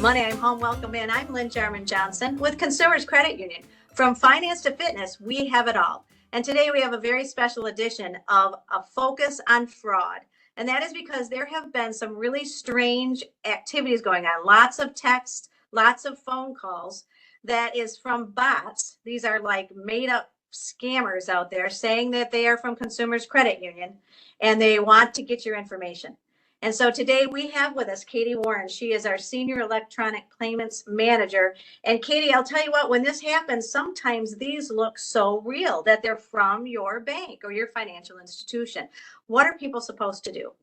Money, I'm home. Welcome in. I'm Lynn Jarman Johnson with Consumers Credit Union. From finance to fitness, we have it all. And today we have a very special edition of a focus on fraud. And that is because there have been some really strange activities going on. Lots of texts, lots of phone calls that is from bots. These are like made up scammers out there saying that they are from Consumers Credit Union and they want to get your information. And so today we have with us Kaite Warren. She is our Senior Electronic Payments Manager. And Kaite, I'll tell you what, when this happens, sometimes these look so real that they're from your bank or your financial institution. What are people supposed to do?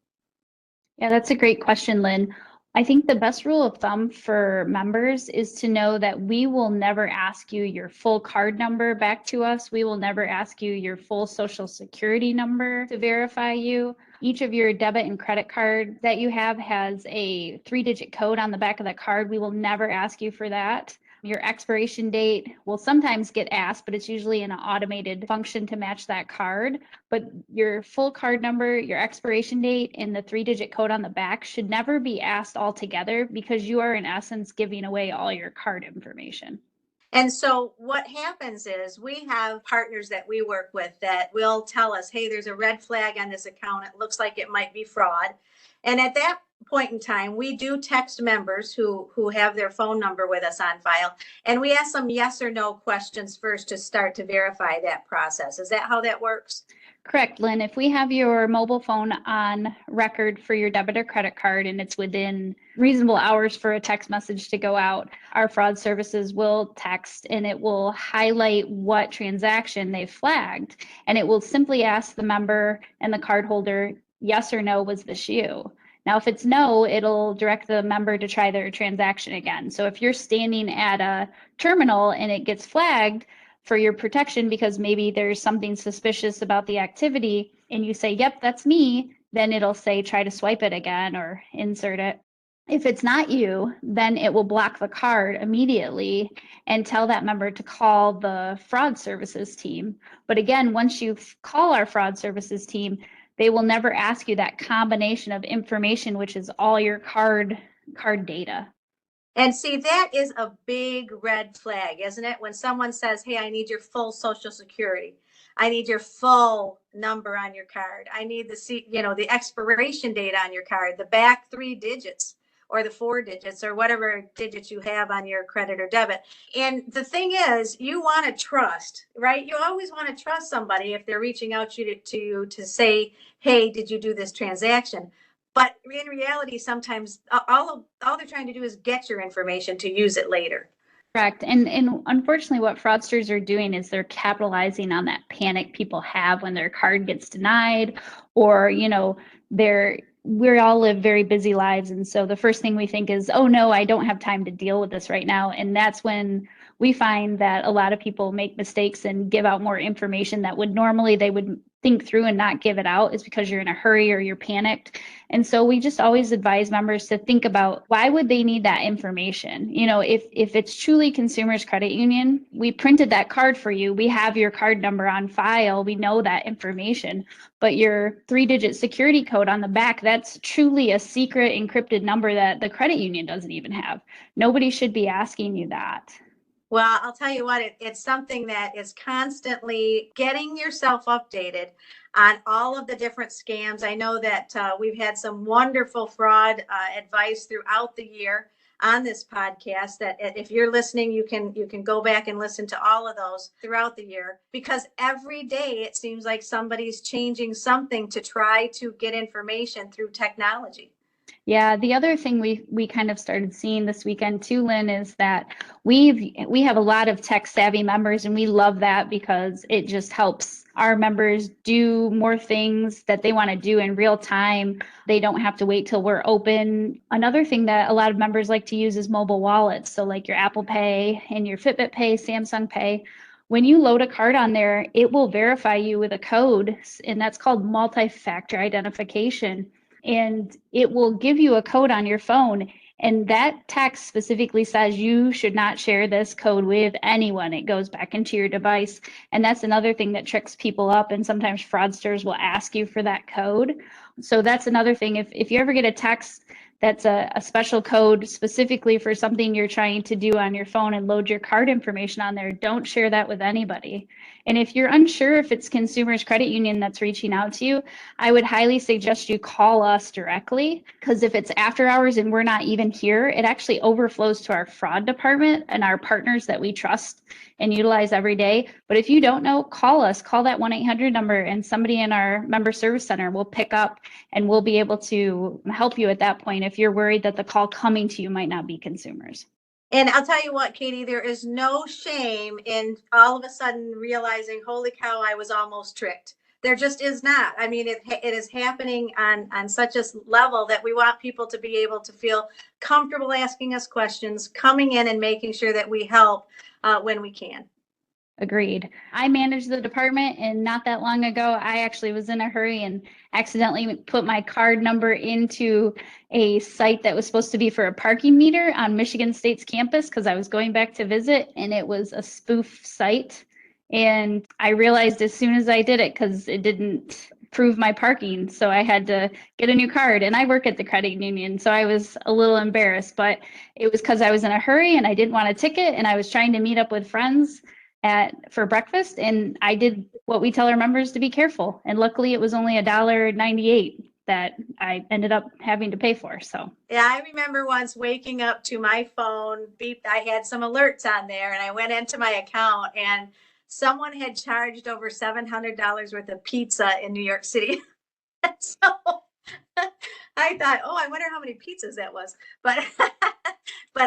Yeah, that's a great question, Lynn. I think the best rule of thumb for members is to know that we will never ask you your full card number back to us. We will never ask you your full social security number to verify you. Each of your debit and credit card that you have has a 3-digit code on the back of that card. We will never ask you for that. Your expiration date will sometimes get asked, but it's usually an automated function to match that card. But your full card number, your expiration date, and the 3-digit code on the back should never be asked all together because you are in essence giving away all your card information. And so what happens is we have partners that we work with that will tell us, hey, there's a red flag on this account. It looks like it might be fraud. And at that point in time, we do text members who have their phone number with us on file. And we ask them yes or no questions first to start to verify that process. Is that how that works? Correct, Lynn. If we have your mobile phone on record for your debit or credit card and it's within reasonable hours for a text message to go out, our fraud services will text and it will highlight what transaction they've flagged. And it will simply ask the member and the cardholder, yes or no, was this you? Now, if it's no, it'll direct the member to try their transaction again. So if you're standing at a terminal and it gets flagged, for your protection because maybe there's something suspicious about the activity and you say, yep, that's me, then it'll say try to swipe it again or insert it. If it's not you, then it will block the card immediately and tell that member to call the fraud services team. But again, once you call our fraud services team, they will never ask you that combination of information, which is all your card data. And see, that is a big red flag, isn't it? When someone says, hey, I need your full social security. I need your full number on your card. I need the expiration date on your card, the back 3 digits or the 4 digits or whatever digits you have on your credit or debit. And the thing is, you want to trust, right? You always want to trust somebody if they're reaching out to you to say, hey, did you do this transaction? But in reality, sometimes all they're trying to do is get your information to use it later. Correct. And unfortunately, what fraudsters are doing is they're capitalizing on that panic people have when their card gets denied or, we all live very busy lives. And so the first thing we think is, oh, no, I don't have time to deal with this right now. And that's when we find that a lot of people make mistakes and give out more information that would normally they would think through and not give it out is because you're in a hurry or you're panicked. And so we just always advise members to think about why would they need that information? If it's truly Consumers Credit Union, we printed that card for you. We have your card number on file. We know that information, but your 3-digit security code on the back, that's truly a secret encrypted number that the credit union doesn't even have. Nobody should be asking you that. Well, I'll tell you what, it's something that is constantly getting yourself updated on all of the different scams. I know that we've had some wonderful fraud advice throughout the year on this podcast that if you're listening, you can go back and listen to all of those throughout the year because every day it seems like somebody's changing something to try to get information through technology. Yeah, the other thing we kind of started seeing this weekend too, Lynn, is that we have a lot of tech savvy members and we love that because it just helps our members do more things that they want to do in real time. They don't have to wait till we're open. Another thing that a lot of members like to use is mobile wallets. So like your Apple Pay and your Fitbit Pay, Samsung Pay. When you load a card on there, it will verify you with a code, and that's called multi-factor identification. And it will give you a code on your phone. And that text specifically says you should not share this code with anyone. It goes back into your device. And that's another thing that tricks people up. And sometimes fraudsters will ask you for that code. So that's another thing. If you ever get a text That's a special code specifically for something you're trying to do on your phone and load your card information on there. Don't share that with anybody. And if you're unsure if it's Consumers Credit Union that's reaching out to you, I would highly suggest you call us directly, because if it's after hours and we're not even here, it actually overflows to our fraud department and our partners that we trust and utilize every day. But if you don't know, call us, call that 1-800 number, and somebody in our member service center will pick up and we'll be able to help you at that point if you're worried that the call coming to you might not be consumers. And I'll tell you what, Katie, there is no shame in all of a sudden realizing, holy cow, I was almost tricked. There just is not. I mean, it is happening on such a level that we want people to be able to feel comfortable asking us questions, coming in and making sure that we help when we can. Agreed. I managed the department, and not that long ago, I actually was in a hurry and accidentally put my card number into a site that was supposed to be for a parking meter on Michigan State's campus because I was going back to visit, and it was a spoof site. And I realized as soon as I did it, because it didn't prove my parking, so I had to get a new card. And I work at the credit union, so I was a little embarrassed, but it was because I was in a hurry and I didn't want a ticket, and I was trying to meet up with friends for breakfast, and I did what we tell our members to be careful. And luckily it was only $1.98 that I ended up having to pay for. So yeah, I remember once waking up to my phone beep. I had some alerts on there, and I went into my account, and someone had charged over $700 worth of pizza in New York City. So I thought, oh, I wonder how many pizzas that was. But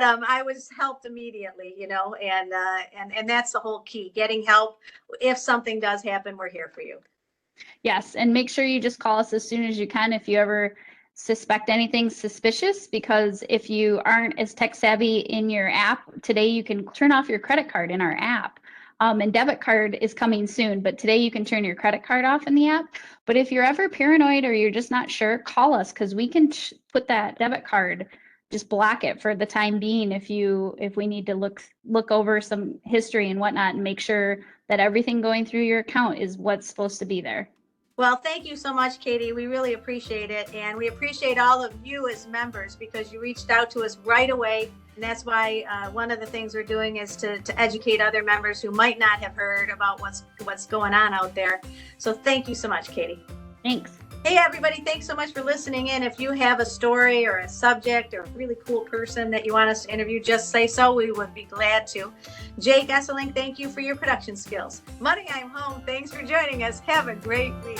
I was helped immediately, and that's the whole key, getting help. If something does happen, we're here for you. Yes, and make sure you just call us as soon as you can if you ever suspect anything suspicious, because if you aren't as tech savvy in your app, today you can turn off your credit card in our app. And debit card is coming soon, but today you can turn your credit card off in the app. But if you're ever paranoid or you're just not sure, call us, because we can put that debit card, just block it for the time being if we need to look over some history and whatnot and make sure that everything going through your account is what's supposed to be there. Well, thank you so much, Katie. We really appreciate it. And we appreciate all of you as members, because you reached out to us right away. And that's why one of the things we're doing is to educate other members who might not have heard about what's going on out there. So thank you so much, Katie. Thanks. Hey, everybody. Thanks so much for listening in. If you have a story or a subject or a really cool person that you want us to interview, just say so. We would be glad to. Jake Esseling, thank you for your production skills. Money, I'm home. Thanks for joining us. Have a great week.